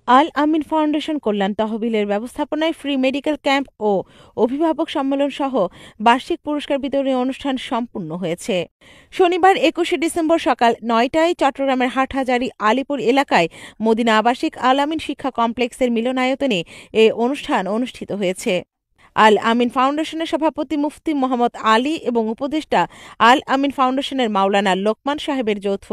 আল আমিন foundation কল্যাণ তহবিলের ব্যবস্থাপনায় free medical camp ও অভিভাবক সম্মেলন সহ বার্ষিক পুরস্কার বিতরণী অনুষ্ঠান সম্পূর্ণ হয়েছে। শনিবার ২১শে ডিসেম্বর সকাল ৯টায় চট্টগ্রামের হাটহাজারী আলীপুর এলাকায় মদিনা আবাসিক আল আমিন শিক্ষা কমপ্লেক্সের মিলনায়তনে এ অনুষ্ঠান অনুষ্ঠিত হয়েছে। আল আমিন ফাউন্ডেশনের সভাপতি মুফতি মোহাম্মদ আলী এবং উপদেষ্টা আল আমিন ফাউন্ডেশনের মাওলানা লোকমান সাহেবের যৌথ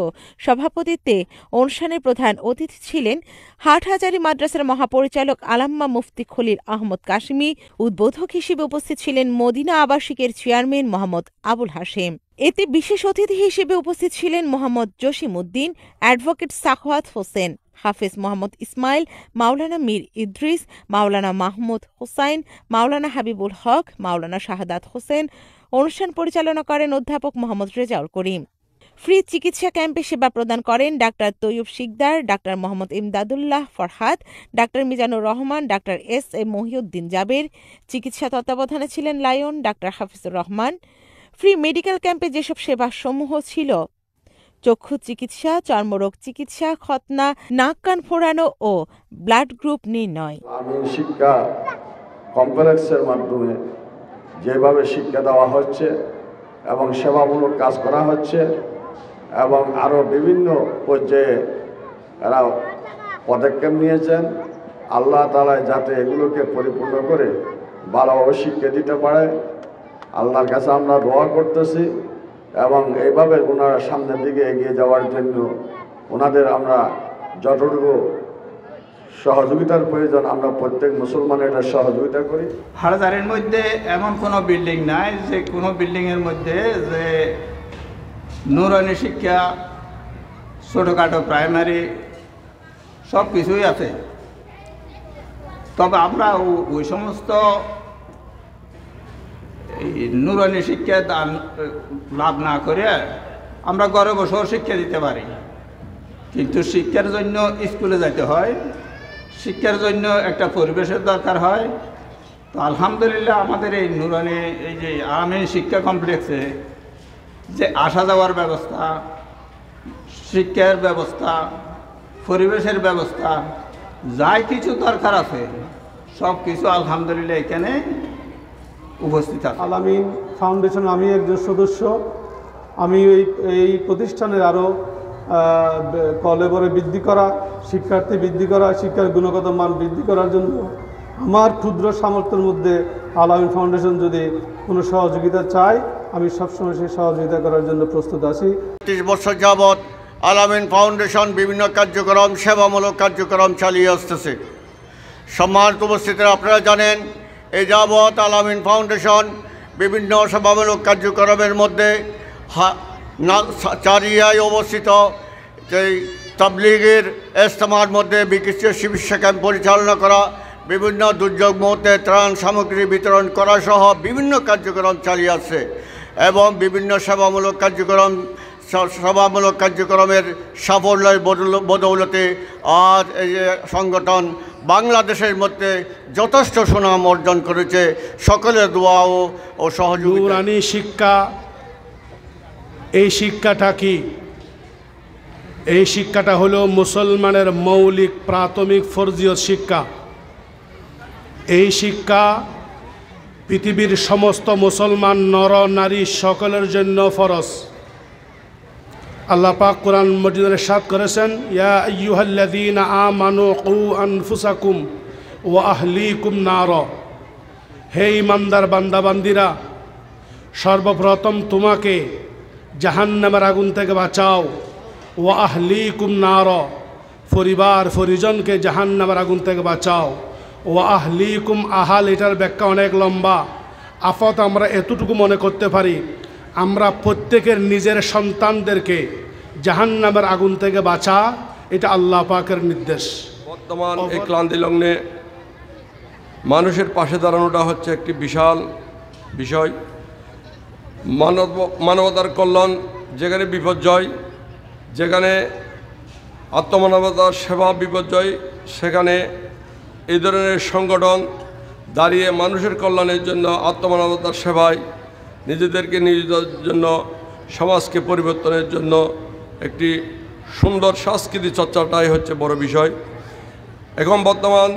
সভাপতিত্বে অনুষ্ঠানের প্রধান অতিথি ছিলেন হাটহাজারী মাদ্রাসার মহাপরিচালক আলাম্মা মুফতি খলিল আহমদ কাশিমি। উদ্বোধক হিসেবে উপস্থিত ছিলেন মদিনা আবাসিকের চেয়ারম্যান মোহাম্মদ আবুল হাশেম। এতে বিশেষ অতিথি হিসেবে উপস্থিত ছিলেন মোহাম্মদ জসিম উদ্দিন, অ্যাডভোকেট সাখাওয়াত হোসেন, হাফেজ মোহাম্মদ ইসমাইল, মাওলানা মীর ইদ্রিস, মাওলানা মাহমুদ হোসাইন, মাওলানা হাবিবুল হক, মাওলানা শাহাদাত হোসেন। অনুষ্ঠান পরিচালনা করেন অধ্যাপক মোহাম্মদ রেজাউল করিম। ফ্রি চিকিৎসা ক্যাম্পে সেবা প্রদান করেন doctor Tayeb Sikdar, doctor Mohammad Imdadullah Farhad, doctor Mizanur Rahman, doctor S Mohiuddin Jaber. চিকিৎসা তত্ত্বাবধানে ছিলেন lion doctor Hafizur Rahman. Free medical ক্যাম্পে যেসব সেবাসমূহ ছিল: চক্ষু চিকিৎসা, চর্মরোগ চিকিৎসা, খতনা, নাক কান ফোড়ানো ও ব্লাড গ্রুপ নির্ণয়। আমিন শিক্ষা কমপ্লেক্সের মাধ্যমে যেভাবে শিক্ষা দেওয়া হচ্ছে এবং সেবামূলক কাজ করা হচ্ছে এবং আরও বিভিন্ন পর্যায়ে এরা পদক্ষেপ নিয়েছেন, আল্লাহ তাআলা যাতে এগুলোকে পরিপূর্ণ করে ভালোভাবে শিক্ষা দিতে পারে, আল্লাহর কাছে আমরা দোয়া করতেছি এবং এইভাবে ওনারা সামনের দিকে এগিয়ে যাওয়ার জন্য ওনাদের আমরা যতটুকু সহযোগিতার প্রয়োজন আমরা প্রত্যেক মুসলমান এটা সহযোগিতা করি। হাটহাজারীর মধ্যে এমন কোনো বিল্ডিং নাই যে কোনো বিল্ডিংয়ের মধ্যে যে নুরানি শিক্ষা, ছোটোখাটো প্রাইমারি সব কিছুই আছে। তবে আমরা ওই সমস্ত নুরানি শিক্ষা লাভ না করে আমরা ঘরে বসেও শিক্ষা দিতে পারি, কিন্তু শিক্ষার জন্য স্কুলে যেতে হয়, শিক্ষার জন্য একটা পরিবেশের দরকার হয়। তো আলহামদুলিল্লাহ আমাদের এই নুরানি এই যে আমিন শিক্ষা কমপ্লেক্সে যে আসা যাওয়ার ব্যবস্থা, শিক্ষার ব্যবস্থা, পরিবেশের ব্যবস্থা, যাই কিছু দরকার আছে সব কিছু আলহামদুলিল্লাহ এখানে উপস্থিত আছে। আল আমিন ফাউন্ডেশন আমি একজন সদস্য। আমি এই প্রতিষ্ঠানের আরও কলেবরে বৃদ্ধি করা, শিক্ষার্থী বৃদ্ধি করা, শিক্ষার গুণগত মান বৃদ্ধি করার জন্য আমার ক্ষুদ্র সামর্থ্যের মধ্যে আল আমিন ফাউন্ডেশন যদি কোনো সহযোগিতা চায়, আমি সবসময় সেই সহযোগিতা করার জন্য প্রস্তুত আছি। 30 বছর যাবৎ আল আমিন ফাউন্ডেশন বিভিন্ন কার্যক্রম, সেবামূলক কার্যক্রম চালিয়ে আসতেছে। সম্মানিত উপস্থিতিরা, আপনারা জানেন এই যাবৎ আল আমিন ফাউন্ডেশন বিভিন্ন সেবামূলক কার্যক্রমের মধ্যে চারিয়ায় অবস্থিত যেই তাবলীগের ইজতেমার মধ্যে চিকিৎসা ক্যাম্প পরিচালনা করা, বিভিন্ন দুর্যোগ মুহূর্তে ত্রাণ সামগ্রী বিতরণ করা সহ বিভিন্ন কার্যক্রম চালিয়ে আসছে এবং বিভিন্ন সেবামূলক কার্যক্রমের সাফল্যের বদৌলতে আজ এই সংগঠন বাংলাদেশের মধ্যে যথেষ্ট সুনাম অর্জন করেছে। সকলের দোয়া ও সহযোগিতা। নুরানি শিক্ষা, এই শিক্ষাটা কি? এই শিক্ষাটা হলো মুসলমানের মৌলিক প্রাথমিক ফরজিয়ত শিক্ষা। এই শিক্ষা পৃথিবীর সমস্ত মুসলমান নর নারী সকলের জন্য ফরজ। আল্লাহ পাক কোরআন মজিদে ইরশাদ করেছেন, ইয়া আইয়ুহাল্লাযীনা আমানু কু আনফুসাকুম ওয়া আহলিকুম নার। হে ঈমানদার বান্দাবান্দিরা, সর্বপ্রথম তোমাকে জাহান্নামের আগুন থেকে বাঁচাও। ওয়া আহলিকুম নার, পরিবার পরিজনকে জাহান্নামের আগুন থেকে বাঁচাও। ওয়া আহলিকুম, আহাল এটার ব্যাখ্যা অনেক লম্বা। আপাতত আমরা এতটুকু মনে করতে পারি, আমরা প্রত্যেকের নিজের সন্তানদেরকে জাহান্নামের আগুন থেকে বাঁচা, এটা আল্লাহ পাকের নির্দেশ। বর্তমান এই ক্লান্তি লগ্নে মানুষের পাশে দাঁড়ানোটা হচ্ছে একটি বিশাল বিষয়। মানবতার কল্যাণ যেখানে বিপর্যয়, যেখানে আত্মমানবতার সেবা বিপর্যয়, সেখানে এই ধরনের সংগঠন দাঁড়িয়ে মানুষের কল্যাণের জন্য, আত্মমানবতার সেবায়, নিজেদেরকে নিজেদের জন্য, সমাজকে পরিবর্তনের জন্য একটি সুন্দর সংস্কৃতি চর্চাটাই হচ্ছে বড় বিষয়। এখন বর্তমান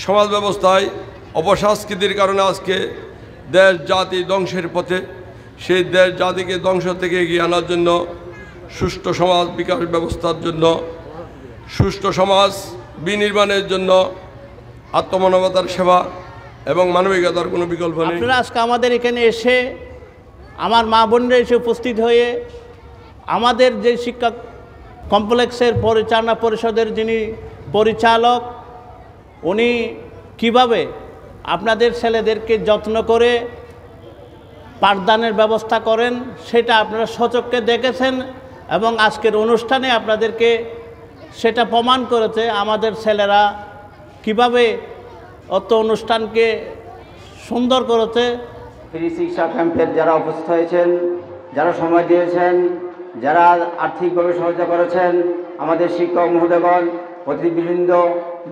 সমাজ ব্যবস্থায় অপসংস্কৃতির কারণে আজকে দেশ জাতি ধ্বংসের পথে। সেই দেশ জাতিকে ধ্বংস থেকে এগিয়ে আনার জন্য, সুষ্ঠু সমাজ বিকাশ ব্যবস্থার জন্য, সুষ্ঠু সমাজ বিনির্মাণের জন্য আত্মমানবতার সেবা এবং মানবিকতার কোনো বিকল্প নেই। আপনারা আজকে আমাদের এখানে এসে, আমার মা বোনরা এসে উপস্থিত হয়ে আমাদের যে শিক্ষা কমপ্লেক্সের পরিচালনা পরিষদের যিনি পরিচালক, উনি কিভাবে আপনাদের ছেলেদেরকে যত্ন করে পাঠদানের ব্যবস্থা করেন সেটা আপনারা সচক্ষে দেখেছেন এবং আজকের অনুষ্ঠানে আপনাদেরকে সেটা প্রমাণ করেছে আমাদের ছেলেরা কিভাবে অত অনুষ্ঠানকে সুন্দর করেছে। ফ্রি শিক্ষা ক্যাম্পের যারা উপস্থিত হয়েছেন, যারা সময় দিয়েছেন, যারা আর্থিকভাবে সহায়তা করেছেন, আমাদের শিক্ষক মহোদয়গণ, অতিথিবৃন্দ,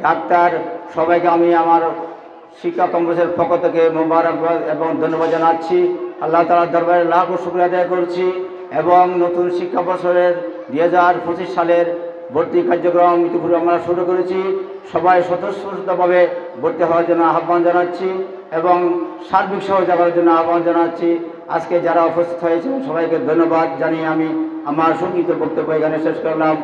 ডাক্তার, সবাইকে আমি আমার শিক্ষা কমপ্লেক্সের পক্ষ থেকে মোবারকবাদ এবং ধন্যবাদ জানাচ্ছি। আল্লাহ তাআলার দরবারে লাখ শুকরিয়া আদায় করছি এবং নতুন শিক্ষা বছরের 2025 সালের ভর্তি কার্যক্রম ইতিপূর্বে আমরা শুরু করেছি। সবাই স্বতঃস্ফূর্তভাবে ভর্তি হওয়ার জন্য আহ্বান জানাচ্ছি এবং সার্বিক সহযোগিতা করার জন্য আহ্বান জানাচ্ছি। আজকে যারা উপস্থিত হয়েছেন সবাইকে ধন্যবাদ জানিয়ে আমি আমার সংক্ষিপ্ত বক্তব্য এখানে শেষ করলাম।